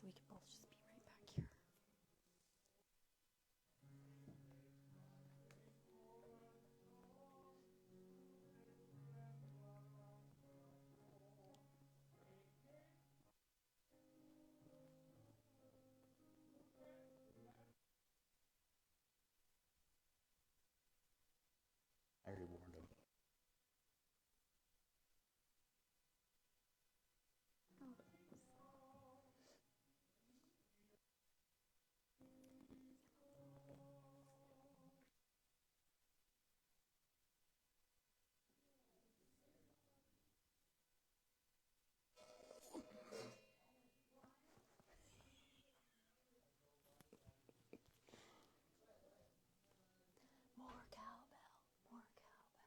so we can both just be right back here. I already warned him. More cowbell, more cowbell.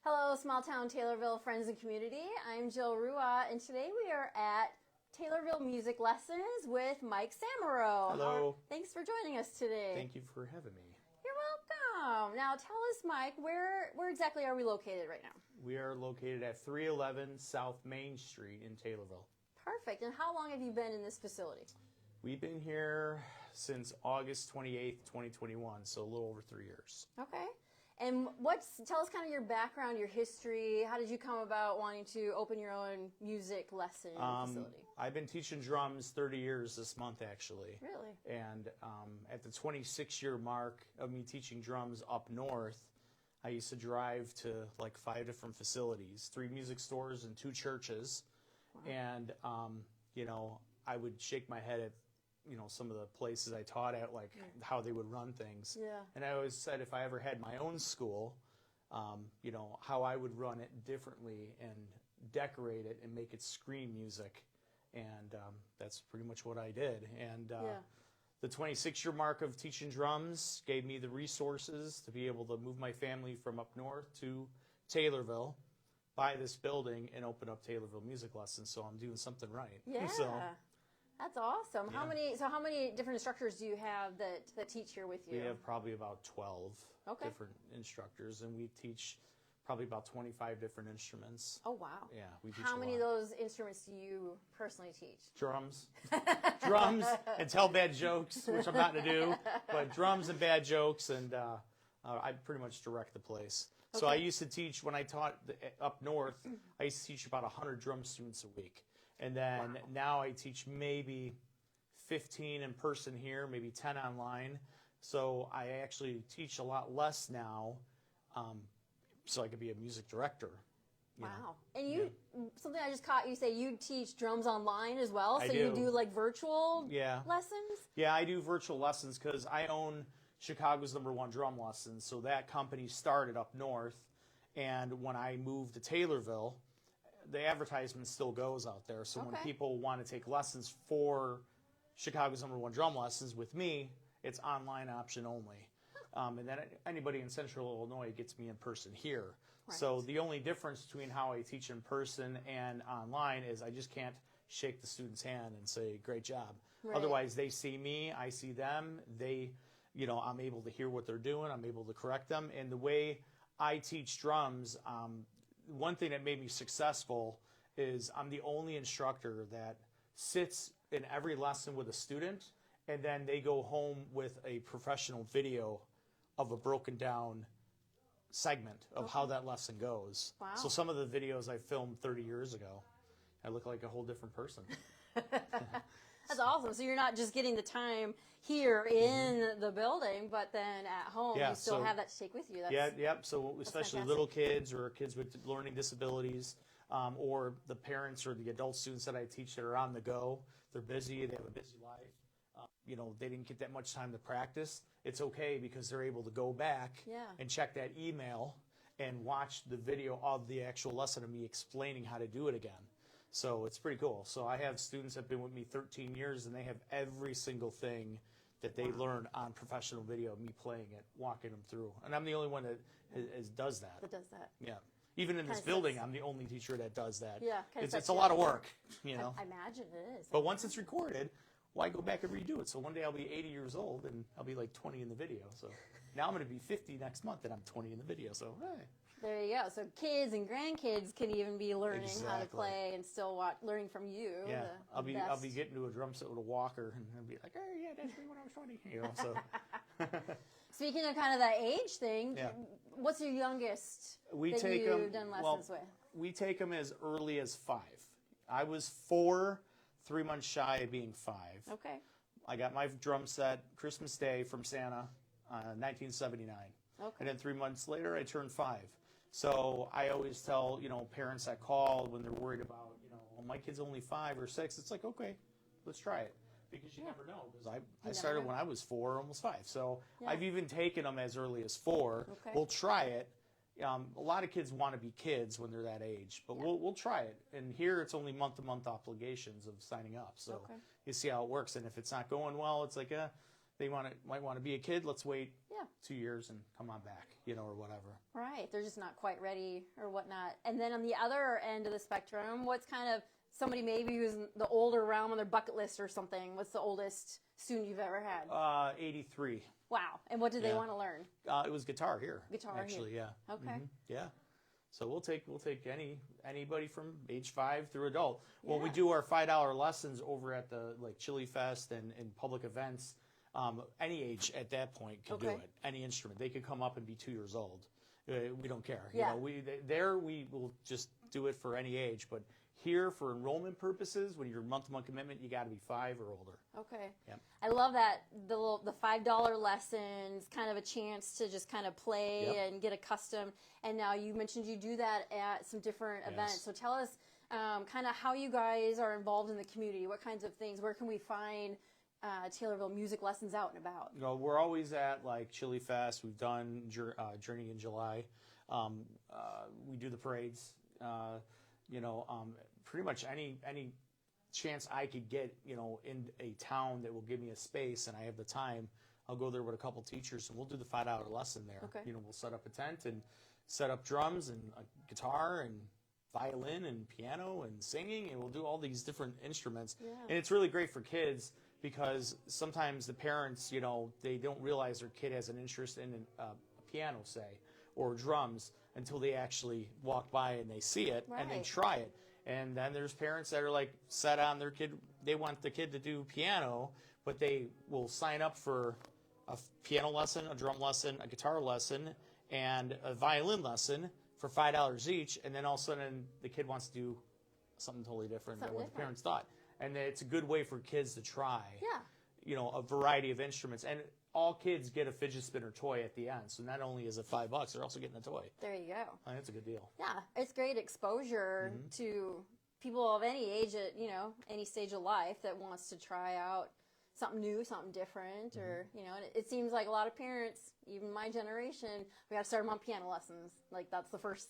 Hello, small town Taylorville friends and community. I'm Jill Rua, and today we are at Taylorville Music Lessons with Mike Samaro. Hello. Thanks for joining us today. Thank you for having me. You're welcome. Now tell us, Mike, where exactly are we located right now? We are located at 311 South Main Street in Taylorville. Perfect. And how long have you been in this facility? We've been here since August 28th, 2021, so a little over 3 years. Okay. And tell us kind of your background, your history. How did you come about wanting to open your own music lesson facility? I've been teaching drums 30 years this month, actually. Really? And at the 26-year mark of me teaching drums up north, I used to drive to like 5 different facilities, 3 music stores and 2 churches. Wow. And, I would shake my head at some of the places I taught at, like how they would run things. Yeah. And I always said if I ever had my own school, how I would run it differently and decorate it and make it scream music. And that's pretty much what I did. And the 26-year mark of teaching drums gave me the resources to be able to move my family from up north to Taylorville, buy this building, and open up Taylorville Music Lessons. So I'm doing something right. Yeah. So, that's awesome. Yeah. How many different instructors do you have that teach here with you? We have probably about 12 Okay. different instructors, and we teach probably about 25 different instruments. Oh, wow. Yeah, we teach How a many lot. of those instruments do you personally teach? Drums. Drums and tell bad jokes, which I'm not going to do, but drums and bad jokes, and I pretty much direct the place. So I used to teach, when I taught up north, I used to teach about 100 drum students a week. And then now I teach maybe 15 in person here, maybe 10 online. So I actually teach a lot less now, so I could be a music director. Wow. And something I just caught you say, you teach drums online as well? I So do. you do like virtual lessons? Yeah, I do virtual lessons because I own Chicago's #1 drum lessons. So that company started up north. And when I moved to Taylorville, the advertisement still goes out there. So when people want to take lessons for Chicago's #1 drum lessons with me, it's online option only. And then anybody in Central Illinois gets me in person here. Right. So the only difference between how I teach in person and online is I just can't shake the student's hand and say, great job. Right. Otherwise, they see me, I see them. I'm able to hear what they're doing. I'm able to correct them. And the way I teach drums, one thing that made me successful is I'm the only instructor that sits in every lesson with a student, and then they go home with a professional video of a broken down segment of how that lesson goes. Wow. So some of the videos I filmed 30 years ago, I look like a whole different person. That's awesome. So you're not just getting the time here in the building, but then at home you still have that to take with you. So especially fantastic. little kids or kids with learning disabilities, or the parents or the adult students that I teach that are on the go. They're busy. They have a busy life. they didn't get that much time to practice, it's okay because they're able to go back and check that email and watch the video of the actual lesson of me explaining how to do it again. So it's pretty cool. So I have students that have been with me 13 years, and they have every single thing that they learned on professional video, me playing it, walking them through. And I'm the only one that does that. That does that. Yeah. Even in this building, I'm the only teacher that does that. Yeah. It's a lot of work, I imagine it is. But once it's recorded, why go back and redo it? So one day I'll be 80 years old, and I'll be like 20 in the video. So now I'm going to be 50 next month, and I'm 20 in the video. So, hey. There you go. So kids and grandkids can even be learning how to play and still learning from you. Yeah, I'll be getting to a drum set with a walker and I'll be like, oh yeah, that's me when I was 20. So. Speaking of kind of that age thing, what's your youngest you've done lessons with? We take them as early as 5. I was 4, 3 months shy of being 5. Okay. I got my drum set Christmas Day from Santa, 1979. Okay. And then 3 months later, I turned 5. So I always tell, parents that call when they're worried about, my kid's only 5 or 6. It's like, okay, let's try it. Because you never know. Because I started when I was 4, almost 5. So I've even taken them as early as 4. Okay. We'll try it. A lot of kids want to be kids when they're that age. But we'll try it. And here it's only month-to-month obligations of signing up. So you see how it works. And if it's not going well, it's like, they might want to be a kid. Let's wait 2 years and come on back, or whatever. Right. They're just not quite ready or whatnot. And then on the other end of the spectrum, what's kind of somebody maybe who's the older realm on their bucket list or something? What's the oldest student you've ever had? 83. Wow. And what did they want to learn? It was guitar here. Guitar actually, here. Yeah. Okay. Mm-hmm. Yeah. So we'll take anybody from age 5 through adult. Well, we do our $5 lessons over at the Chili Fest and public events. Any age at that point can do it. Any instrument. They could come up and be 2 years old. We don't care. We will just do it for any age. But here, for enrollment purposes, when you're month-to-month commitment, you got to be 5 or older. Okay. Yep. I love that the $5 lessons, kind of a chance to just kind of play and get accustomed. And now you mentioned you do that at some different events. So tell us kind of how you guys are involved in the community. What kinds of things? Where can we find Taylorville music lessons out and about? We're always at Chili Fest. We've done Journey in July. We do the parades. Pretty much any chance I could get, in a town that will give me a space and I have the time, I'll go there with a couple teachers and we'll do the $5 lesson there. Okay. We'll set up a tent and set up drums and a guitar and violin and piano and singing, and we'll do all these different instruments. Yeah. And it's really great for kids because sometimes the parents, they don't realize their kid has an interest in a piano, say, or drums until they actually walk by and they see it and then try it. And then there's parents that are set on their kid. They want the kid to do piano, but they will sign up for a piano lesson, a drum lesson, a guitar lesson, and a violin lesson for $5 each. And then all of a sudden the kid wants to do something totally different than what the parents thought. And it's a good way for kids to try, a variety of instruments. And all kids get a fidget spinner toy at the end. So not only is it $5, they're also getting a toy. There you go. And it's a good deal. Yeah, it's great exposure to people of any age at, any stage of life that wants to try out something new, something different, or, and it seems like a lot of parents, even my generation, we got to start them on piano lessons. That's the first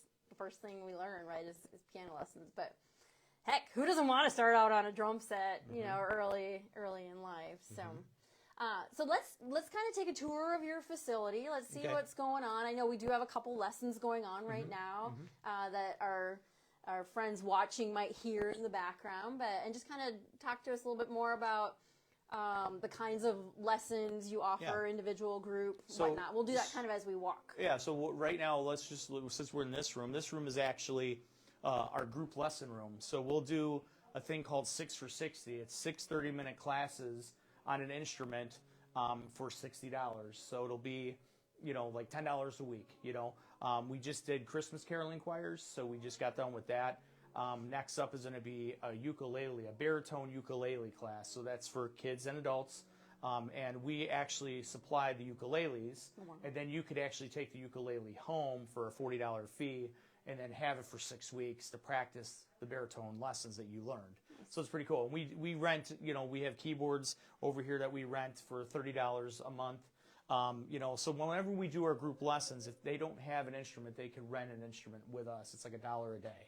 thing we learn, right, is piano lessons. But heck, who doesn't want to start out on a drum set, early in life? So. So let's kind of take a tour of your facility. Let's see what's going on. I know we do have a couple lessons going on right now that our friends watching might hear in the background. And just kind of talk to us a little bit more about the kinds of lessons you offer, individual, group, whatnot. We'll do that kind of as we walk. Yeah. So right now, since we're in this room is actually our group lesson room. So we'll do a thing called 6 for 60. It's 6 30-minute classes on an instrument for $60. So it'll be, $10 a week, We just did Christmas caroling choirs, so we just got done with that. Next up is going to be a baritone ukulele class. So that's for kids and adults. And we actually supply the ukuleles, and then you could actually take the ukulele home for a $40 fee and then have it for 6 weeks to practice the baritone lessons that you learned. So it's pretty cool. We rent, we have keyboards over here that we rent for $30 a month. So whenever we do our group lessons, if they don't have an instrument, they can rent an instrument with us. It's like $1 a day,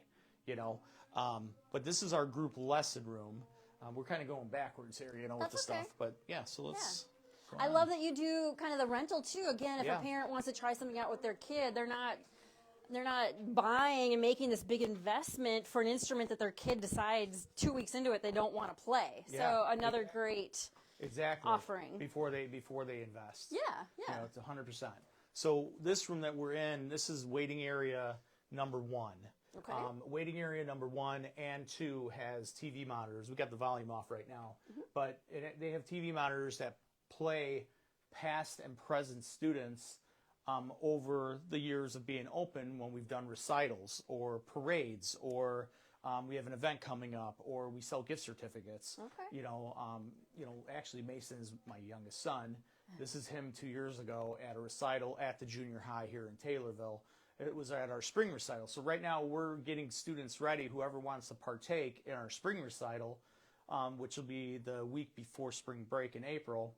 But this is our group lesson room. We're kind of going backwards here, with the stuff. But yeah, so let's. Yeah. I love that you do kind of the rental too. Again, if a parent wants to try something out with their kid, they're not buying and making this big investment for an instrument that their kid decides 2 weeks into it they don't want to play. Yeah. So another great offering before they invest. Yeah. It's 100%. So this room that we're in, this is waiting area number 1. Okay. Waiting area number 1 and 2 has TV monitors. We got the volume off right now, but they have TV monitors that play past and present students over the years of being open when we've done recitals or parades or we have an event coming up or we sell gift certificates. Okay. Actually Mason is my youngest son. This is him 2 years ago at a recital at the junior high here in Taylorville. It was at our spring recital. So right now we're getting students ready, whoever wants to partake in our spring recital, which will be the week before spring break in April.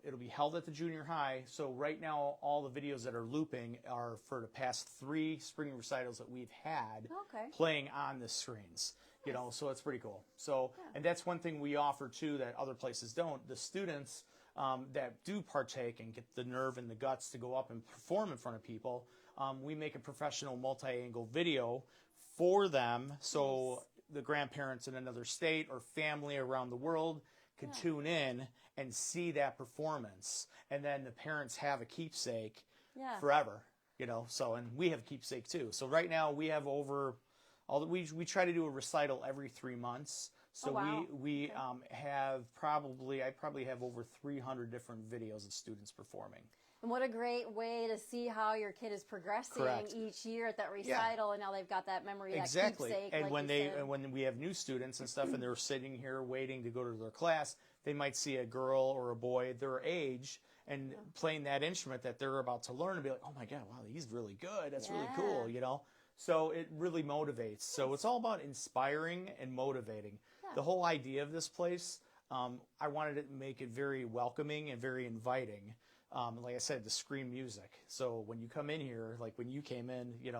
It'll be held at the junior high. So right now, all the videos that are looping are for the past 3 spring recitals that we've had playing on the screens. So it's pretty cool. So, and that's one thing we offer too that other places don't. The students that do partake and get the nerve and the guts to go up and perform in front of people, we make a professional multi-angle video for them. So the grandparents in another state or family around the world can tune in and see that performance, and then the parents have a keepsake forever, So, and we have a keepsake too. So right now we have we try to do a recital every 3 months. So we have I probably have over 300 different videos of students performing. And what a great way to see how your kid is progressing each year at that recital, and now they've got that memory, that keepsake. And when we have new students and stuff, and they're sitting here waiting to go to their class, they might see a girl or a boy their age and playing that instrument that they're about to learn and be like, oh my God, wow, he's really good. That's really cool, So it really motivates. So it's all about inspiring and motivating. The whole idea of this place, I wanted to make it very welcoming and very inviting. Like I said, to screen music. So when you come in here, like when you came in, you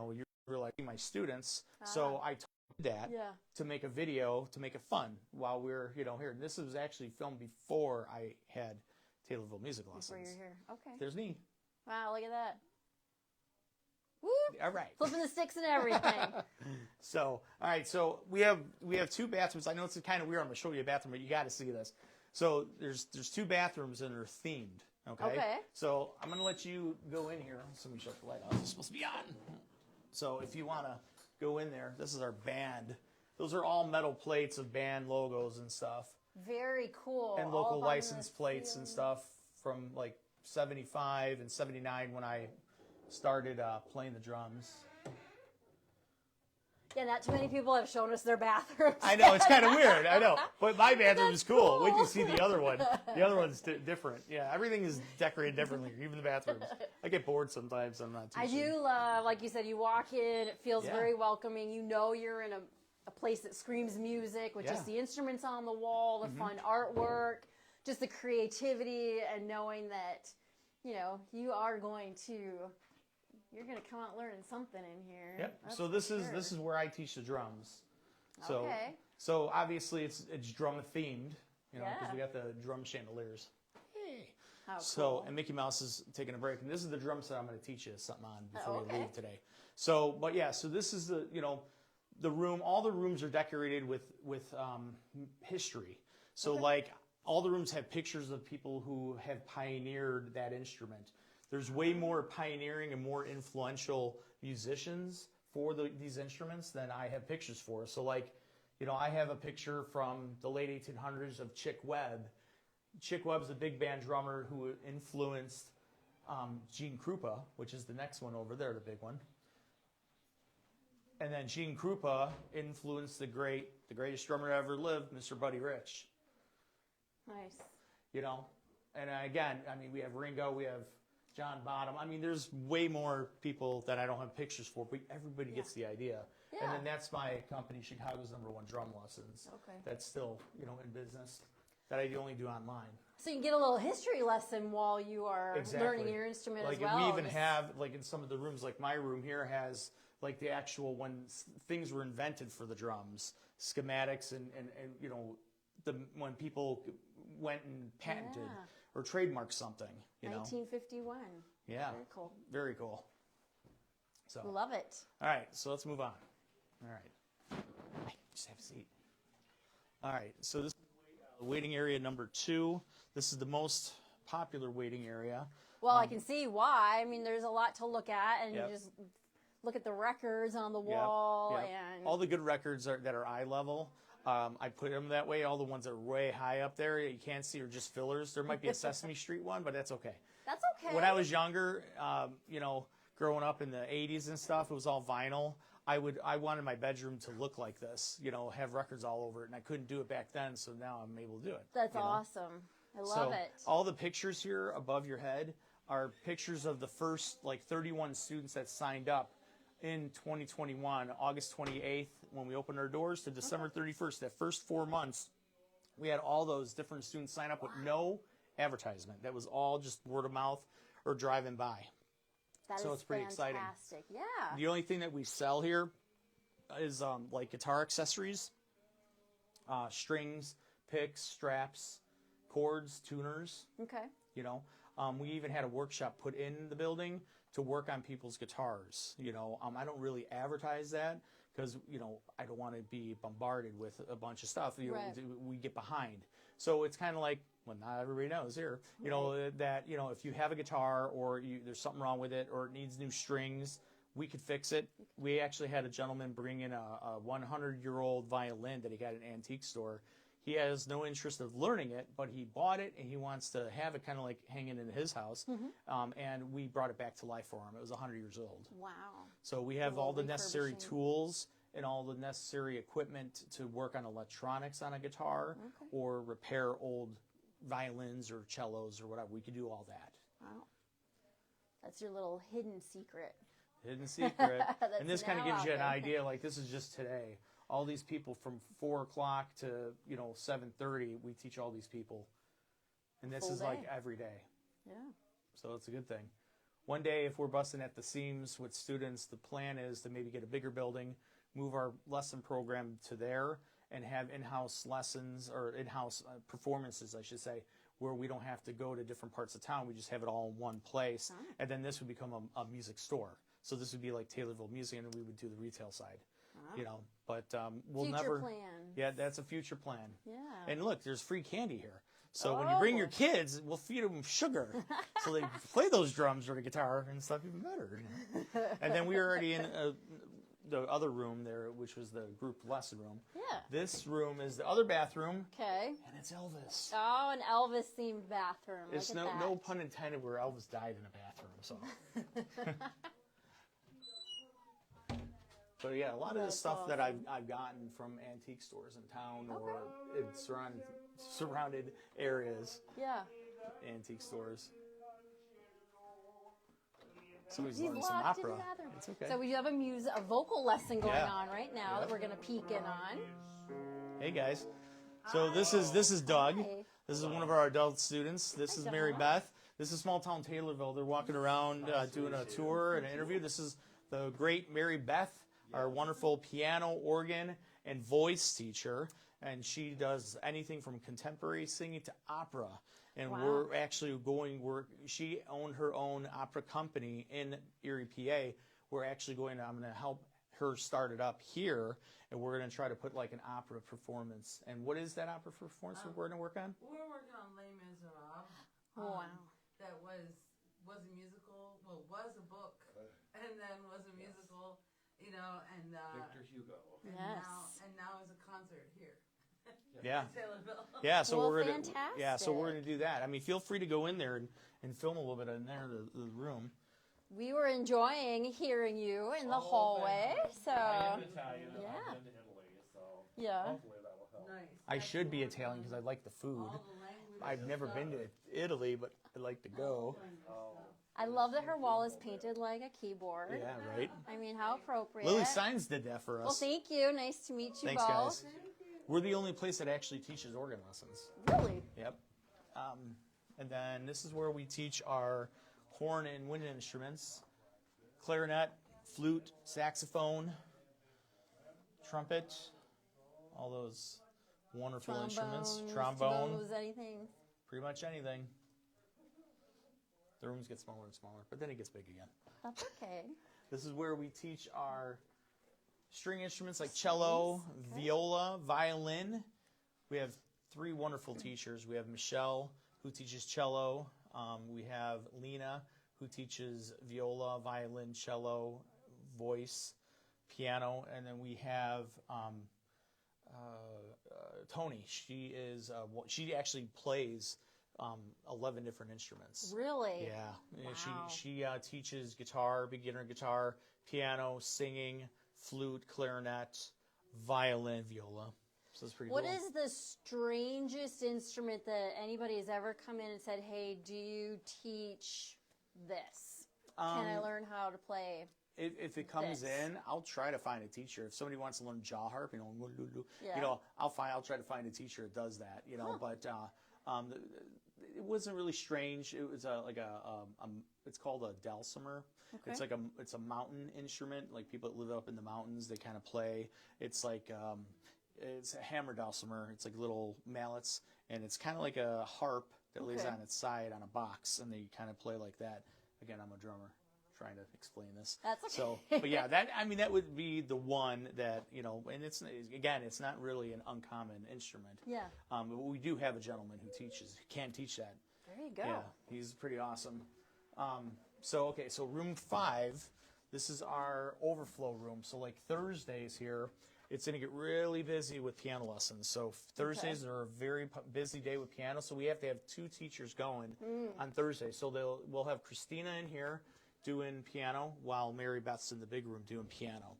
were like my students. So I told that to make a video, to make it fun while we're, here. And this was actually filmed before I had Taylorville Music Lessons. Before you're here. Okay. There's me. Wow, look at that. Woo! All right. Flipping the sticks and everything. So, all right. So we have 2 bathrooms. I know it's kind of weird. I'm going to show you a bathroom, but you got to see this. So there's 2 bathrooms and they're themed. Okay. So I'm going to let you go in here. So let me shut the light off. It's supposed to be on. So if you want to go in there, this is our band. Those are all metal plates of band logos and stuff. Very cool. And local license plates and stuff from like 75 and 79 when I started playing the drums. Yeah, not too many people have shown us their bathrooms. I know, it's kind of weird. I know. But my bathroom is cool. Wait till you see the other one. The other one's different. Yeah, everything is decorated differently, even the bathrooms. I get bored sometimes. I'm not too sure. I do love, like you said, you walk in, it feels very welcoming. You know you're in a place that screams music with just the instruments on the wall, the fun artwork, just the creativity, and knowing that, you are going to... You're going to come out learning something in here. Yep. So this is where I teach the drums. So obviously it's drum themed, because we got the drum chandeliers. Hey. How so cool. And Mickey Mouse is taking a break, and this is the drum set I'm going to teach you something on before we leave today. So, but yeah, so this is the the room. All the rooms are decorated with history. So like all the rooms have pictures of people who have pioneered that instrument. There's way more pioneering and more influential musicians for these instruments than I have pictures for. So like, I have a picture from the late 1800s of Chick Webb. Chick Webb's a big band drummer who influenced Gene Krupa, which is the next one over there, the big one. And then Gene Krupa influenced the greatest drummer to ever lived, Mr. Buddy Rich. Nice. And again, I mean, we have Ringo, we have John Bottom. I mean, there's way more people that I don't have pictures for, but everybody gets the idea. Yeah. And then that's my company, Chicago's #1 Drum Lessons. Okay. That's still, in business. That I only do online. So you get a little history lesson while you are learning your instrument as well. We even have, like in some of the rooms, like my room here has like the actual when things were invented for the drums, schematics and when people went and patented or trademarked something. 1951. Yeah. Very cool. Very cool. So. Love it. All right, so let's move on. All right. Just have a seat. All right, so this is waiting area number 2. This is the most popular waiting area. Well, I can see why. I mean, there's a lot to look at, and you just look at the records on the wall. And all the good records that are eye level. I put them that way. All the ones that are way high up there you can't see are just fillers. There might be a Sesame Street one, but that's okay. That's okay. When I was younger, growing up in the 80s and stuff, it was all vinyl. I wanted my bedroom to look like this, have records all over it, and I couldn't do it back then, so now I'm able to do it. That's awesome. I love it. All the pictures here above your head are pictures of the first 31 students that signed up in 2021, August 28th, when we opened our doors, to December 31st. That first 4 months, we had all those different students sign up with no advertisement. That was all just word of mouth or driving by. So it's pretty exciting. Yeah. The only thing that we sell here is like guitar accessories, strings, picks, straps, chords, tuners. Okay. We even had a workshop put in the building to work on people's guitars. I don't really advertise that because I don't want to be bombarded with a bunch of stuff. We get behind. So it's kind of like, well, not everybody knows here, that, if you have a guitar or there's something wrong with it or it needs new strings, we could fix it. We actually had a gentleman bring in a 100-year-old violin that he got at an antique store. He has no interest of learning it, but he bought it and he wants to have it kind of like hanging in his house. And we brought it back to life for him. It was 100 years old. Wow. So we have all the necessary tools and all the necessary equipment to work on electronics on a guitar or repair old violins or cellos or whatever. We could do all that. Wow. That's your little hidden secret. Hidden secret. And this kind of gives you an idea, like this is just today. All these people from 4 o'clock to 7:30, we teach all these people, and this is like every day. Yeah. So it's a good thing. One day, if we're busting at the seams with students, the plan is to maybe get a bigger building, move our lesson program to there, and have in-house lessons or in-house performances, I should say, where we don't have to go to different parts of town. We just have it all in one place, and then this would become a music store. So this would be like Taylorville Music, and we would do the retail side. But we'll future never. Plan. Yeah, that's a future plan. Yeah. And look, there's free candy here. So when you bring your kids, we'll feed them sugar, so they play those drums or the guitar and stuff even better. And then we were already in the other room there, which was the group lesson room. Yeah. This room is the other bathroom. Okay. And it's Elvis. Oh, an Elvis-themed bathroom. It's no pun intended where Elvis died in a bathroom. So. But yeah, a lot of the stuff that I've gotten from antique stores in town or in surrounded areas. Yeah. Antique stores. Somebody's learning some opera. It's okay. So we have a vocal lesson going on right now that we're going to peek in on. Hey guys. So this is Doug. This is one of our adult students. This is Mary Beth. This is small town Taylorville. They're walking around doing a tour and an interview. This is the great Mary Beth, our wonderful piano, organ, and voice teacher. And she does anything from contemporary singing to opera. And we're actually she owned her own opera company in Erie, PA. I'm going to help her start it up here. And we're going to try to put like an opera performance. And what is that opera performance we're going to work on? We're working on Les Miserables. Wow. That was a musical, was a book, and then was a musical. And Victor Hugo. And now is a concert here. Yeah. Taylorville. Yeah, so we're gonna fantastic. so we're gonna do that. I mean, feel free to go in there and film a little bit in there, the room. We were enjoying hearing you in the hallway. So I am Italian. Yeah. I've been to Italy, so Yeah. hopefully that will help. Nice. I should be Italian because I like the food. All the language I've never been to Italy, but I'd like to go. I love that her wall is painted like a keyboard. Yeah, right. I mean, how appropriate. Lily Signs did that for us. Well, thank you. Nice to meet you Thanks, both. guys. We're the only place that actually teaches organ lessons. Really? Yep. And then this is where we teach our horn and wind instruments, clarinet, flute, saxophone, trumpet, all those wonderful instruments. Trombone, tubos, anything. pretty much anything. The rooms get smaller and smaller, but then it gets big again. That's okay. This is where we teach our string instruments like cello, viola, violin. We have 3 wonderful teachers. We have Michelle, who teaches cello. We have Lena, who teaches viola, violin, cello, voice, piano. And then we have Tony. She actually plays 11 different instruments. Really? Yeah. Wow. She teaches guitar, beginner guitar, piano, singing, flute, clarinet, violin, viola. So it's pretty cool. What is the strangest instrument that anybody has ever come in and said, hey, do you teach this? Can I learn how to play? If it comes this? in, I'll try to find a teacher. If somebody wants to learn jaw harp, Yeah. I'll try to find a teacher that does that, but it wasn't really strange. It was it's called a dulcimer. Okay. It's a mountain instrument. Like people that live up in the mountains, they kind of play. It's like it's a hammer dulcimer. It's like little mallets, and it's kind of like a harp that lays on its side on a box, and they kind of play like that. Again, I'm a drummer, trying to explain this. That's okay. So, but yeah, that would be the one that, and it's not really an uncommon instrument. Yeah. But we do have a gentleman who can teach that. There you go. Yeah, he's pretty awesome. So room 5, this is our overflow room. So like Thursdays here, it's going to get really busy with piano lessons. So Thursdays are a very busy day with piano. So we have to have 2 teachers going on Thursday. So we'll have Christina in here doing piano while Mary Beth's in the big room doing piano.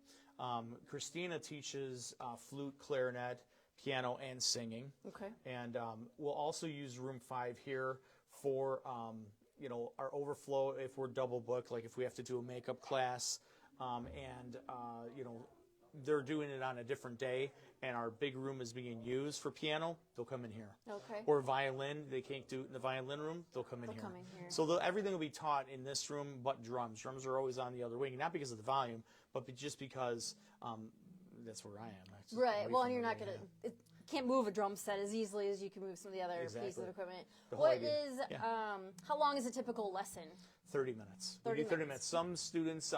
Christina teaches flute, clarinet, piano, and singing. Okay. And we'll also use room 5 here for our overflow if we're double booked, like if we have to do a makeup class, they're doing it on a different day, and our big room is being used for piano, they'll come in here. Okay. Or violin, they can't do it in the violin room, they'll come in here. So everything will be taught in this room but drums. Drums are always on the other wing, not because of the volume, but just because that's where I am. Right. Well, and you're not going to... Can't move a drum set as easily as you can move some of the other pieces of equipment. How long is a typical lesson? 30 minutes. 30 minutes. Some students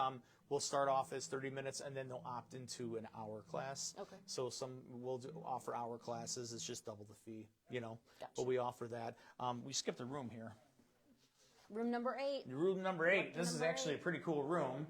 will start off as 30 minutes, and then they'll opt into an hour class. Okay. So some will offer hour classes. It's just double the fee, Gotcha. But we offer that. We skipped a room here. Room number 8. Room number 8. This is actually a pretty cool room.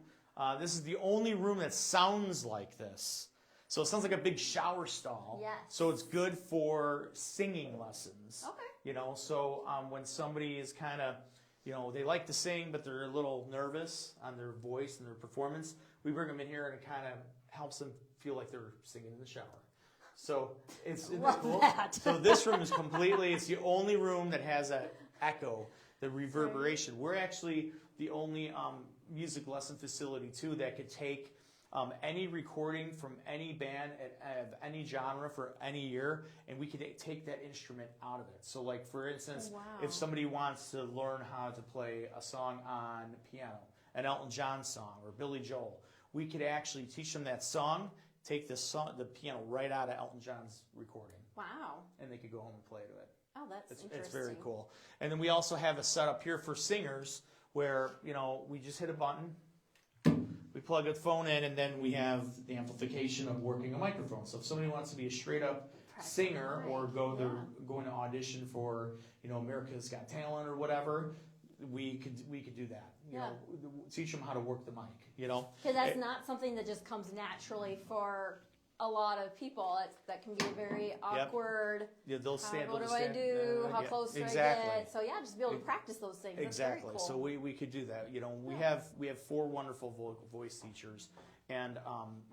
This is the only room that sounds like this. So it sounds like a big shower stall. Yes. So it's good for singing lessons. Okay. So when somebody is kind of, they like to sing, but they're a little nervous on their voice and their performance, we bring them in here and it kind of helps them feel like they're singing in the shower. So isn't that cool? So this room is it's the only room that has that echo, the reverberation. We're actually the only music lesson facility, too, that could take any recording from any band of any genre for any year, and we could take that instrument out of it. So, like, for instance, if somebody wants to learn how to play a song on piano, an Elton John song or Billy Joel, we could actually teach them that song, take the piano right out of Elton John's recording. Wow. And they could go home and play to it. Oh, that's interesting. It's very cool. And then we also have a setup here for singers where, we just hit a button, we plug a phone in, and then we have the amplification of working a microphone. So if somebody wants to be a straight-up singer or going to audition for, America's Got Talent or whatever, we could do that. Teach them how to work the mic. Because that's not something that just comes naturally for a lot of people. That can be very awkward. Yeah, they'll stand. What do I do? How close do I get? So just be able to practice those things. Exactly. That's very cool. So we could do that. We have 4 wonderful voice teachers, and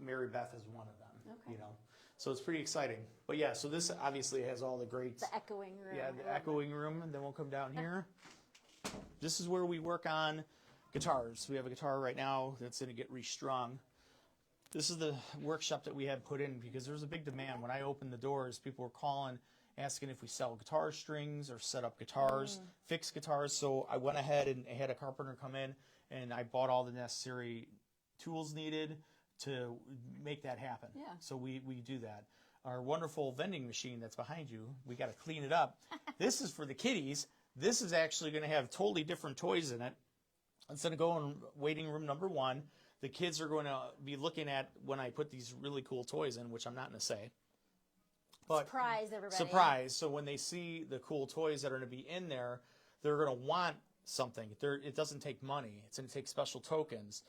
Mary Beth is one of them. Okay. So it's pretty exciting. But yeah, so this obviously has all the great. The echoing room. Yeah, the echoing room, and then we'll come down here. This is where we work on guitars. We have a guitar right now that's going to get restrung. This is the workshop that we had put in because there was a big demand. When I opened the doors, people were calling, asking if we sell guitar strings or set up guitars, fix guitars. So I went ahead and had a carpenter come in, and I bought all the necessary tools needed to make that happen. Yeah. So we do that. Our wonderful vending machine that's behind you, we got to clean it up. This is for the kiddies. This is actually going to have totally different toys in it. Instead of going in waiting room number 1, the kids are going to be looking at when I put these really cool toys in, which I'm not going to say. But Surprise, everybody. Surprise. So when they see the cool toys that are going to be in there, they're going to want something. It doesn't take money. It's going to take special tokens.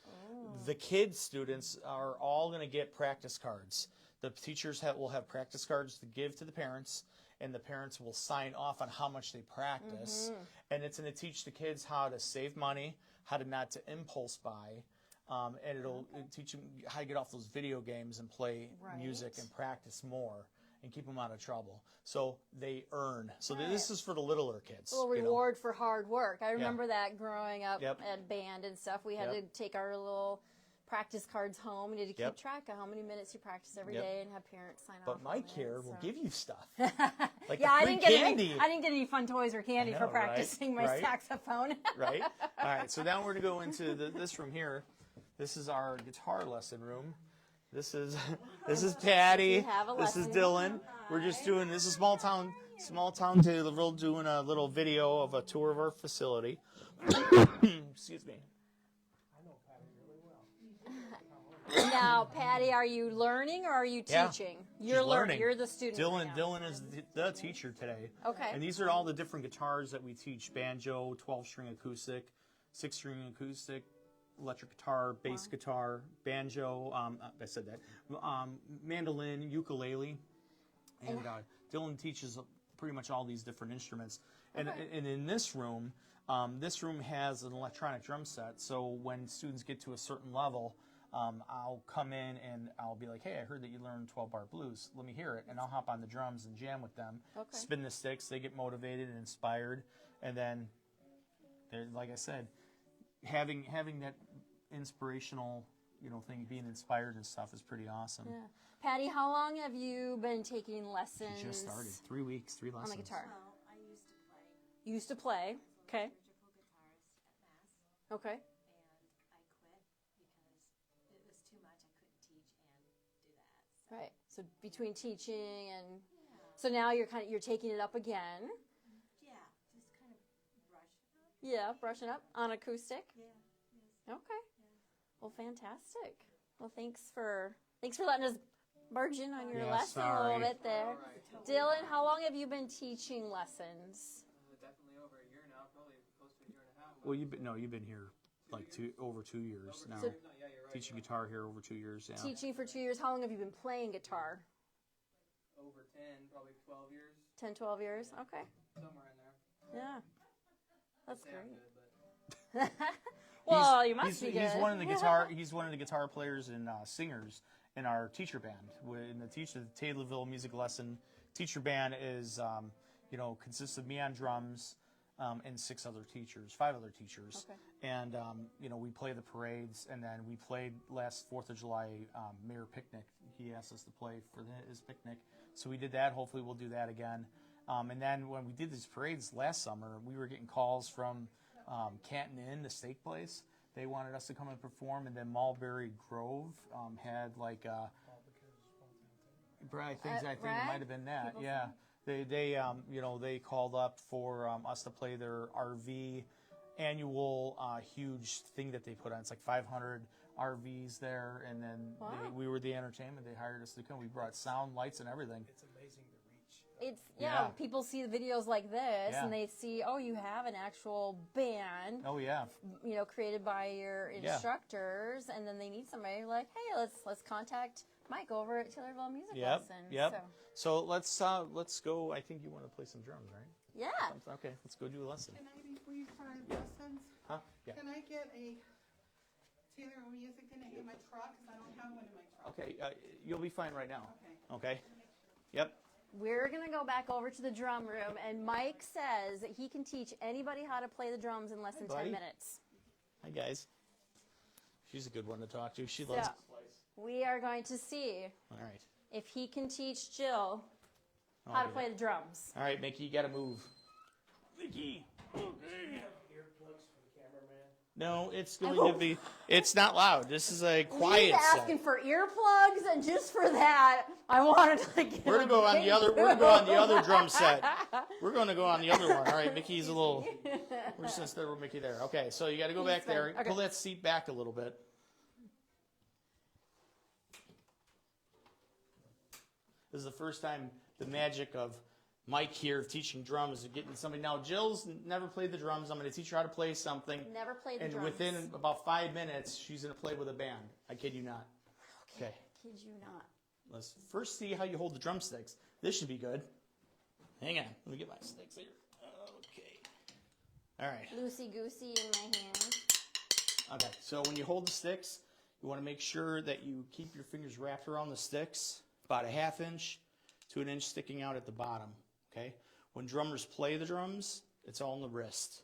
The kids, students, are all going to get practice cards. The teachers will have practice cards to give to the parents, and the parents will sign off on how much they practice. And it's going to teach the kids how to save money, how to not to impulse buy, and it'll teach them how to get off those video games and play music and practice more and keep them out of trouble. So they earn. So this is for the littler kids. A little reward for hard work. I remember that growing up Yep. at band and stuff. We had to take our little practice cards home. We had to keep track of how many minutes you practice every day and have parents sign off. But Mike on it, here will give you stuff. Like yeah, the free candy. I didn't get any fun toys or candy I for know, right? practicing my Right? saxophone. Right? All right, so now we're going to go into this room here. This is our guitar lesson room. This is Patty. have a This is lesson. Dylan. We're just doing, this is small town Taylorville, doing a little video of a tour of our facility. Excuse me. Now, Patty, are you learning or are you Yeah, teaching? she's You're learning. You're the student. right now. Dylan is the teacher today. Okay. And these are all the different guitars that we teach: banjo, 12-string acoustic, 6-string acoustic, electric guitar, bass guitar, banjo. I said that. Mandolin, ukulele, and Dylan teaches pretty much all these different instruments. And in this room has an electronic drum set. So when students get to a certain level, I'll come in and I'll be like, hey, I heard that you learned 12-bar blues. Let me hear it. And I'll hop on the drums and jam with them, spin the sticks. They get motivated and inspired. And then, like I said, having that inspirational, thing, being inspired and stuff is pretty awesome. Yeah. Patty, how long have you been taking lessons? Just started. 3 weeks, 3 lessons. On the guitar. Well, I used to play. You used to play. Okay. Surgical guitarist at Mass. Okay. And I quit because it was too much. I couldn't teach and do that. Right. So between teaching and so now you're taking it up again. Yeah, just kind of brush it up. Yeah, brushing up on acoustic. Yeah. Okay. Well, fantastic. Well, thanks for letting us barge in on your Yeah, lesson a sorry. little bit there. Dylan, how long have you been teaching lessons? Definitely over a year now, probably close to a year and a half. Well, you've been here like over 2 years now. So- No, yeah, you're right. Teaching guitar here over 2 years. Yeah. Teaching for 2 years. How long have you been playing guitar? Over 10, probably 12 years, 10, 12 years? Okay. somewhere in there. Yeah. That's Say I'm great. good, but Well, you must be good. He's one of the guitar players and singers in our teacher band. In the Taylorville Music Lesson teacher band is consists of me on drums and 5 other teachers. Okay. And we play the parades, and then we played last 4th of July Mayor Picnic. He asked us to play for his picnic, so we did that. Hopefully, we'll do that again. And then when we did these parades last summer, we were getting calls from Canton Inn, the steak place. They wanted us to come and perform, and then Mulberry Grove had like I think it might have been that. Yeah, they called up for us to play their RV annual huge thing that they put on. It's like 500 RVs there, and then we were the entertainment. They hired us to come. We brought sound, lights, and everything. It's amazing the reach. It's Yeah. people see the videos like this Yeah. and they see, oh, you have an actual band, Oh yeah. created by your instructors, and then they need somebody like, hey, let's contact Mike over at Taylorville Music Lesson. Yep. So let's go. I think you want to play some drums, right? Yeah. Okay, let's go do a lesson. Can I, before you start lessons, Huh? Yeah. can I get a Taylorville Music in my truck? Because I don't have one in my truck. Okay, you'll be fine right now. Okay. Okay. Yep. We're going to go back over to the drum room, and Mike says that he can teach anybody how to play the drums in less than 10 buddy. minutes. Hi, guys. She's a good one to talk to. She loves So, we are going to see All right. if he can teach Jill I'll how to do play that. the drums. All right, Mickey, you got to move. Mickey. Earplugs for the cameraman. No, it's going to be. It's not loud. This is a quiet He's set. asking for earplugs, and just for that, I wanted to get We're gonna go on the other. We're gonna go on the other drum set. We're gonna go on the other one. All right, Mickey's a little. We're just gonna start with Mickey there. Okay, so you got to go back there. Okay. Pull that seat back a little bit. This is the first time the magic of Mike here teaching drums and getting somebody. Now, Jill's never played the drums. I'm going to teach her how to play something. Never played the And drums. within about 5 minutes, she's going to play with a band. I kid you not. Okay. Kid you not. Let's first see how you hold the drumsticks. This should be good. Hang on. Let me get my sticks here. Okay. All right. Loosey-goosey in my hand. Okay. So when you hold the sticks, you want to make sure that you keep your fingers wrapped around the sticks, about a 1/2 inch to 1 inch sticking out at the bottom. Okay. When drummers play the drums, it's all in the wrist.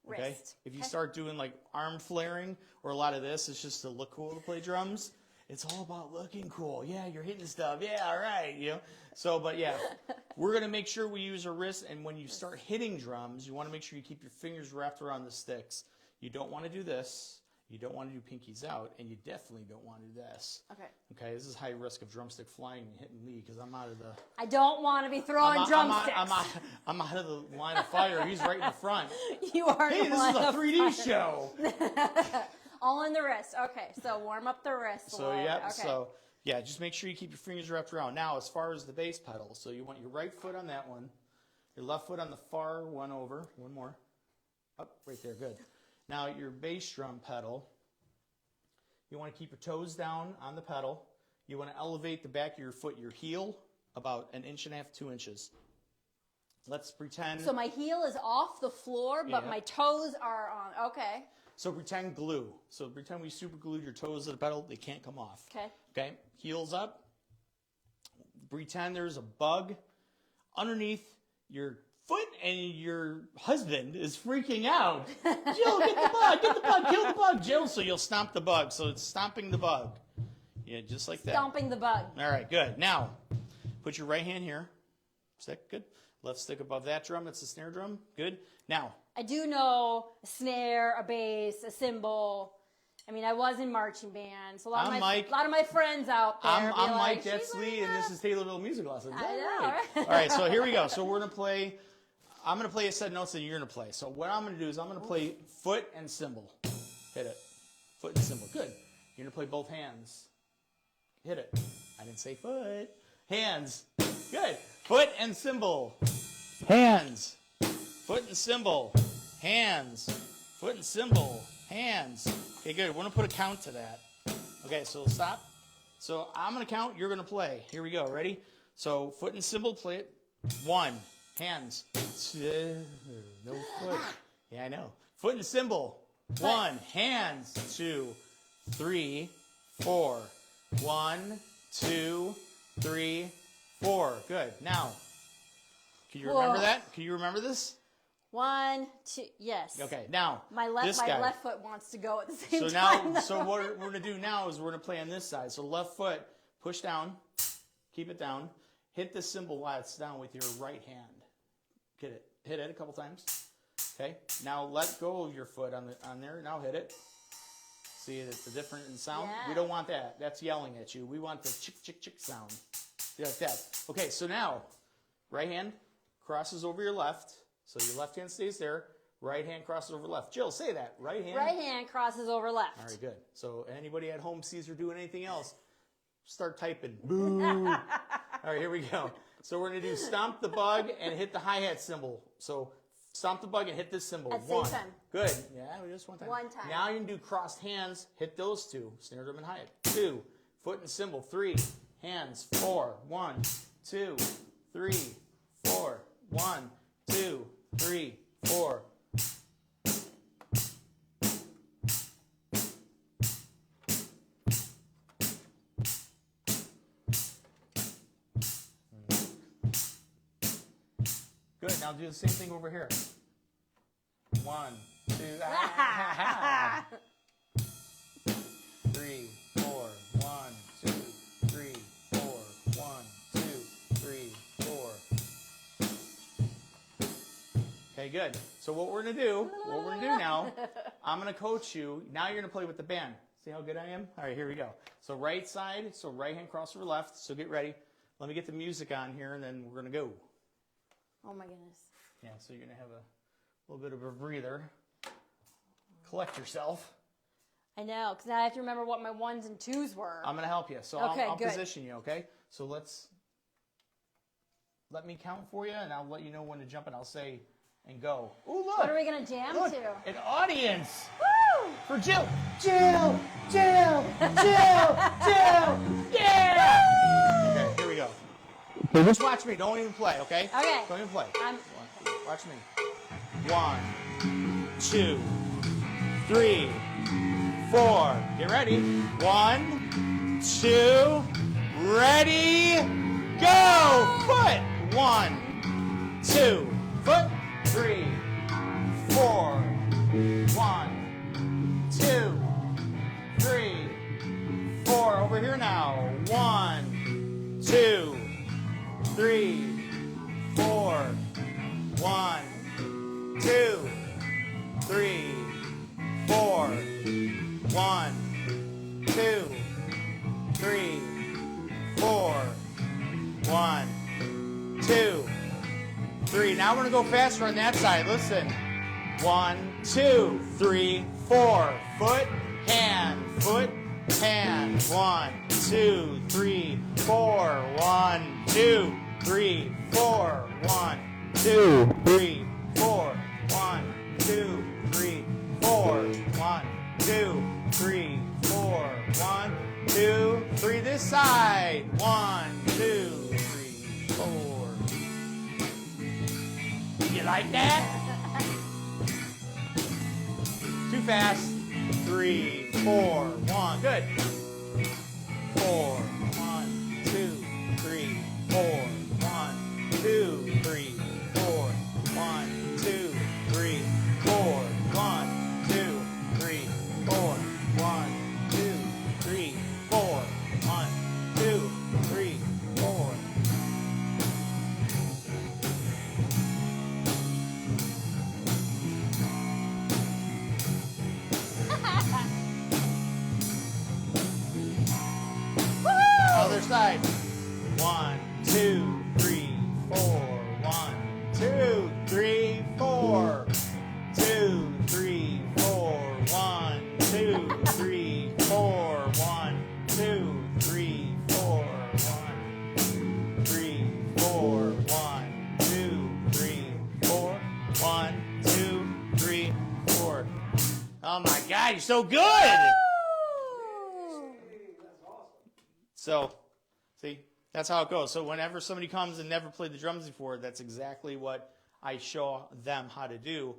Okay. Wrist. If you Okay. start doing like arm flaring or a lot of this, it's just to look cool to play drums. It's all about looking cool. Yeah, you're hitting stuff. Yeah, all right. You know. So, but yeah, we're gonna make sure we use our wrist. And when you start hitting drums, you want to make sure you keep your fingers wrapped around the sticks. You don't want to do this. You don't want to do pinkies out, and you definitely don't want to do this. Okay. Okay, this is high risk of drumstick flying and hitting me because I'm out of the. I don't want to be throwing drumsticks. I'm out of the line of fire. He's right in the front. You are Hey, the this one is a of 3D show. all in the wrist. Okay, so warm up the wrist. a So little yep. bit. Okay. So yeah, just make sure you keep your fingers wrapped around. Now, as far as the bass pedal, so you want your right foot on that one, your left foot on the far one over. One more. Up, right there. Good. Now your bass drum pedal. You want to keep your toes down on the pedal. You want to elevate the back of your foot, your heel, about 1.5 inches, 2 inches. Let's pretend. So my heel is off the floor, but Yeah. my toes are on. Okay. So pretend glue. So pretend we super glued your toes to the pedal. They can't come off. Okay. Okay. Heels up. Pretend there's a bug underneath your foot and your husband is freaking out. Jill, get the bug, kill the bug, Jill. So you'll stomp the bug. So it's stomping the bug. Yeah, just like that. Stomping the bug. All right, good. Now, put your right hand here. Stick, good. Left stick above that drum. That's the snare drum. Good. Now, I do know a snare, a bass, a cymbal. I mean, I was in marching band, so a lot I'm of Mike. my friends out there. I'm be like, Mike, "She's that's Lee, and this is Taylorville Music Lessons. I All know, right. right? All right, so here we go. So we're going to play. I'm going to play a set of notes, and you're going to play. So what I'm going to do is I'm going to play foot and cymbal. Hit it. Foot and cymbal. Good. You're going to play both hands. Hit it. I didn't say foot. Hands. Good. Foot and cymbal. Hands. Foot and cymbal. Hands. Foot and cymbal. Hands. Okay, good. We're going to put a count to that. Okay, so stop. So I'm going to count. You're going to play. Here we go. Ready? So foot and cymbal, play it. 1. Hands. 2. No foot. Yeah, I know. Foot and cymbal. 1. Hands. 2. 3. 4. 1, 2, 3, 4. Good. Now, can you remember Whoa. that? Can you remember this? 1, 2. Yes. Okay. Now, My this guy. left foot wants to go at the same So time. now, so what we're going to do now is we're going to play on this side. So left foot, push down, keep it down. Hit the cymbal while it's down with your right hand. Get it. Hit it a couple times. Okay. Now let go of your foot on there. Now hit it. See the difference in sound? Yeah. We don't want that. That's yelling at you. We want the chick, chick, chick sound. Like that. Okay, so now, right hand crosses over your left. So your left hand stays there. Right hand crosses over left. Jill, say that. Right hand. Right hand crosses over left. All right, good. So anybody at home sees her doing anything else, start typing. Boo. All right, here we go. So we're going to do stomp the bug and hit the hi-hat cymbal. So stomp the bug and hit this cymbal. At the same 1. time. Good. Yeah, just one time. One time. Now you can do crossed hands. Hit those 2. Snare drum and hi-hat. 2. Foot and cymbal. 3. Hands. 4. 1, 2, 3, 4. 1, 2, 3, 4. Good. Now do the same thing over here. 1, 2, 2, 3, 4, 1, 2, 3, 4, 1, 2, 3, 4. Okay, good. So what we're gonna do now, I'm gonna coach you. Now you're gonna play with the band. See how good I am? All right, here we go. So right side, so right hand cross over left. So get ready. Let me get the music on here, and then we're gonna go. Oh my goodness. Yeah, so you're gonna have a little bit of a breather. Collect yourself. I know, because now I have to remember what my 1s and 2s were. I'm gonna help you. So Okay, I'll good. position you. Okay. So let me count for you, and I'll let you know when to jump, and I'll say and go. Ooh, look! What are we going to jam Look, to? an audience Woo! for Jill. Jill, Jill, Jill, Jill. Yeah! Okay, here we go. Hey, just watch me. Don't even play, okay? Okay. Don't even play. I'm- Watch me. 1, 2, 3, 4. Get ready. 1, 2, ready, go! Foot. 1, 2, foot. 3, 4. 1, 2, 3, 4. Over here now. 1, 2, 3, 4. 1, 2, 3, 4. 1, 2, 3, 4. 1, 2, 3. Now we're going to go faster on that side. Listen. 1, 2, 3, 4. Foot, hand, foot, hand. 1, 2, 3, 4. 1, 2, 3, 4. 1, 2, 3, 4. 1, 2, 3, 4. 1, 2, 3, 4. 1, 2, 3. This side. 1, 2, 3, 4. You like that? Too fast. 3, 4, 1. Good. 4. 1, 2, 3, 4. 1, 2, 3, 4. 1, 2, 3, 4. 1, 2, 3, 4. 1, 2, 3, 4. 1, 2, 3, 4. Other side. 1, 2, 3, 4. 1, 2, 3, 4. 2, 3, 4. 1, 2, 3, 4. 1, 2, 3, 4. 1, 3, 4. 1, 2, 3, 4. 1, 2, 3, 4. Oh my God, you're so good! Woo! So, see, that's how it goes. So whenever somebody comes and never played the drums before, that's exactly what I show them how to do.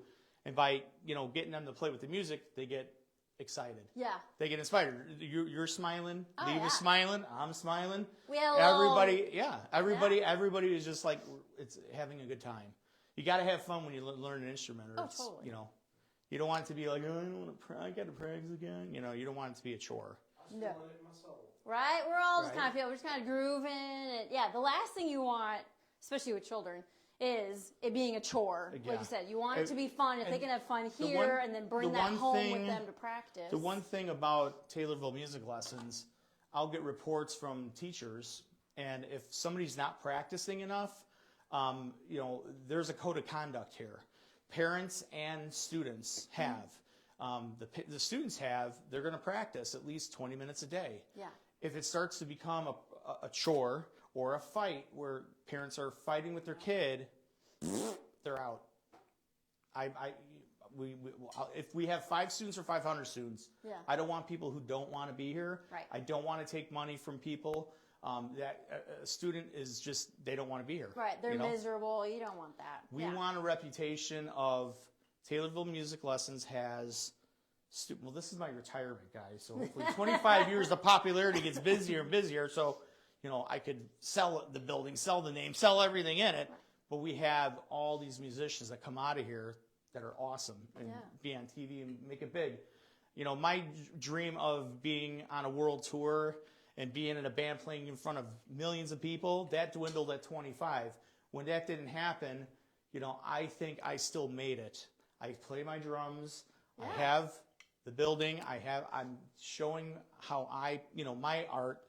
And by, getting them to play with the music, they get excited. Yeah. They get inspired. You're smiling. Oh, Lee was yeah. smiling. I'm smiling. We had a little- Everybody is just like, it's having a good time. You got to have fun when you learn an instrument. Or it's, totally. you don't want it to be like, oh, I got to practice again. You don't want it to be a chore. No. Right? We're all just Right. we're just kind of grooving. And yeah, the last thing you want, especially with children, is it being a chore. Yeah. Like you said, you want it to be fun. If they can have fun the here one- and then bring the that one home thing- with them to practice. The one thing about Taylorville Music Lessons, I'll get reports from teachers, and if somebody's not practicing enough, there's a code of conduct here. Parents and students have. The students they're going to practice at least 20 minutes a day. Yeah. If it starts to become a chore or a fight where parents are fighting with their kid, they're out. If we have 5 students or 500 students, Yeah. I don't want people who don't want to be here. Right. I don't want to take money from people. That a student is just, they don't want to be here. Right. They're miserable. You don't want that. We want a reputation of Taylorville Music Lessons has. Well, this is my retirement, guys. So hopefully 25 years, the popularity gets busier and busier. So, I could sell the building, sell the name, sell everything in it. But we have all these musicians that come out of here that are awesome and Yeah. be on TV and make it big. You know, my dream of being on a world tour and being in a band playing in front of millions of people, that dwindled at 25. When that didn't happen, you know, I think I still made it. I play my drums. Yeah. I have the building. I'm showing how my art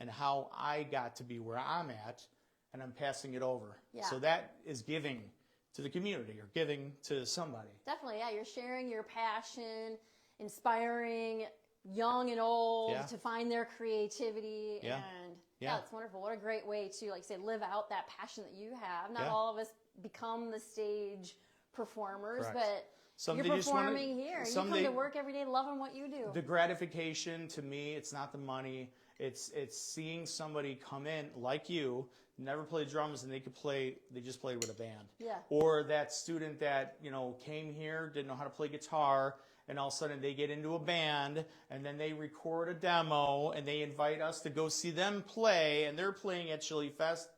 and how I got to be where I'm at, and I'm passing it over. Yeah. So that is giving to the community or giving to somebody. Definitely, yeah. You're sharing your passion, inspiring young and old Yeah. to find their creativity. Yeah. And Yeah. it's wonderful. What a great way to, like say, live out that passion that you have. Not Yeah. all of us become the stage performers, Correct. but Some you're they just wanna- performing here. some You come they- to work every day loving what you do. The gratification to me, it's not the money. It's seeing somebody come in like you, never played drums, and they just played with a band. Yeah. Or that student that, you know, came here, didn't know how to play guitar, and all of a sudden they get into a band, and then they record a demo, and they invite us to go see them play, and they're playing at Chili Fest.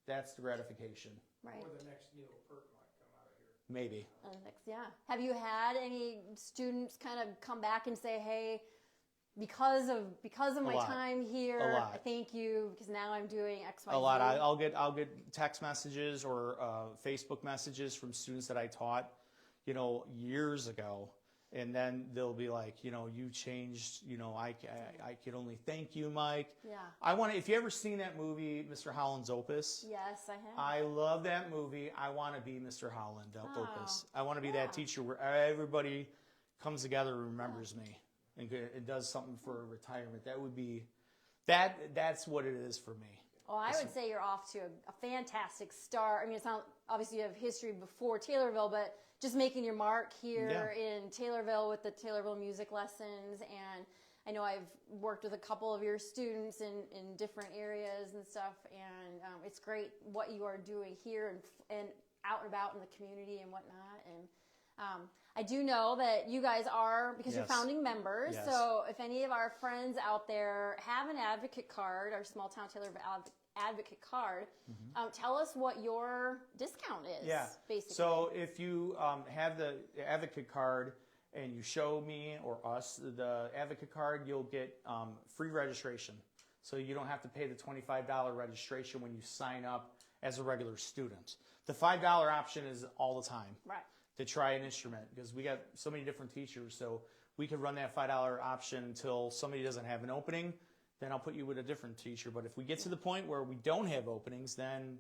That's the gratification. Right. Or the next Neil Peart might come out of here. Maybe. Yeah. Have you had any students kind of come back and say, "Hey, because of my lot. time here, A lot. I thank you because now I'm doing X, Y, A lot. Z." I'll get text messages or Facebook messages from students that I taught, you know, years ago, and then they'll be like, you know, you changed. You know, I could only thank you, Mike. Yeah. If you ever seen that movie, Mr. Holland's Opus. Yes, I have. I love that movie. I want to be Mr. Holland Opus. I want to be yeah. that teacher where everybody comes together and remembers me and does something for retirement. That would be that's what it is for me. Well, I would say you're off to a fantastic start. I mean, it's not obviously you have history before Taylorville, but just making your mark here in Taylorville with the Taylorville music lessons. And I know I've worked with a couple of your students in different areas and stuff, and it's great what you are doing here and out and about in the community and whatnot. And I do know that you guys are, because you're Yes. founding members, Yes. so if any of our friends out there have an advocate card, our small town Taylorville advocate card, tell us what your discount is, Yeah. basically. So if you have the advocate card and you show me or us the advocate card, you'll get free registration. So you don't have to pay the $25 registration when you sign up as a regular student. The $5 option is all the time. Right. To try an instrument, because we got so many different teachers, so we could run that $5 option until somebody doesn't have an opening. Then I'll put you with a different teacher. But if we get to the point where we don't have openings, then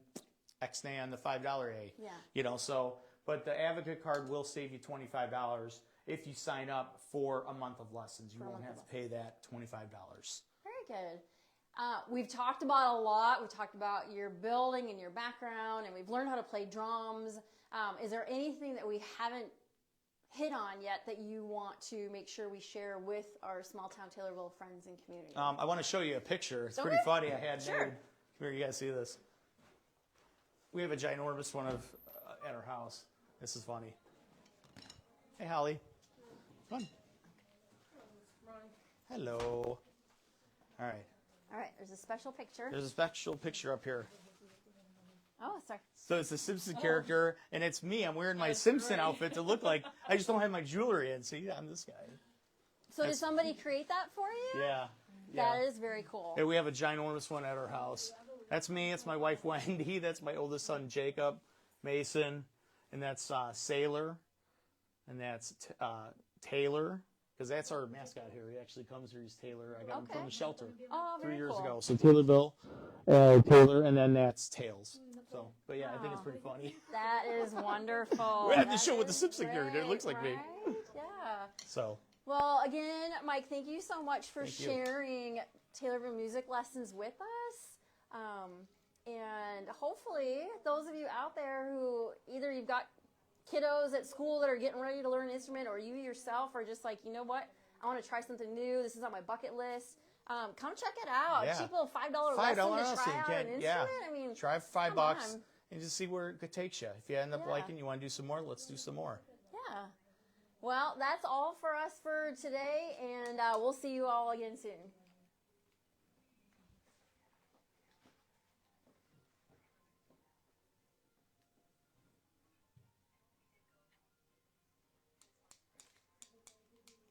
X-nay on the $5 A. Yeah. You know, so, but the advocate card will save you $25 if you sign up for a month of lessons. You won't have to pay that $25. Very good. We've talked about a lot. We've talked about your building and your background, and we've learned how to play drums. Is there anything that we haven't hit on yet that you want to make sure we share with our small town Taylorville friends and community? I want to show you a picture. It's Okay. pretty funny. I had Sure. made. Come here, you guys see this? We have a ginormous one at our house. This is funny. Hey, Holly. Come on. Hello. All right. All right, there's a special picture. There's a special picture up here. Oh, sorry. So it's the Simpson character, and it's me. I'm wearing my Simpson outfit to look like. I just don't have my jewelry in. See, I'm this guy. So did somebody create that for you? Yeah. That is very cool. Yeah, we have a ginormous one at our house. That's me. That's my wife, Wendy. That's my oldest son, Jacob Mason. And that's Sailor. And that's Taylor. Because that's our mascot here. He actually comes here. He's Taylor. I got him from the shelter Oh, very 3 years cool. ago. So Taylorville, Taylor, and then that's Tails. So, but yeah, I think it's pretty funny. That is wonderful. We have to That show what the is Simpson character looks like me. right? Yeah. So, Well, again, Mike, thank you so much for Thank you. sharing Taylorville music lessons with us. And hopefully, those of you out there who either you've got kiddos at school that are getting ready to learn an instrument, or you yourself are just like, you know what, I want to try something new. This is on my bucket list. Come check it out. Yeah. Cheap little $5 $5 lesson to lesson, try out an instrument. yeah. I mean, try $5 come on. and just see where it takes you. If you end up Yeah. liking, you want to do some more, let's do some more. Yeah. Well, that's all for us for today, and we'll see you all again soon.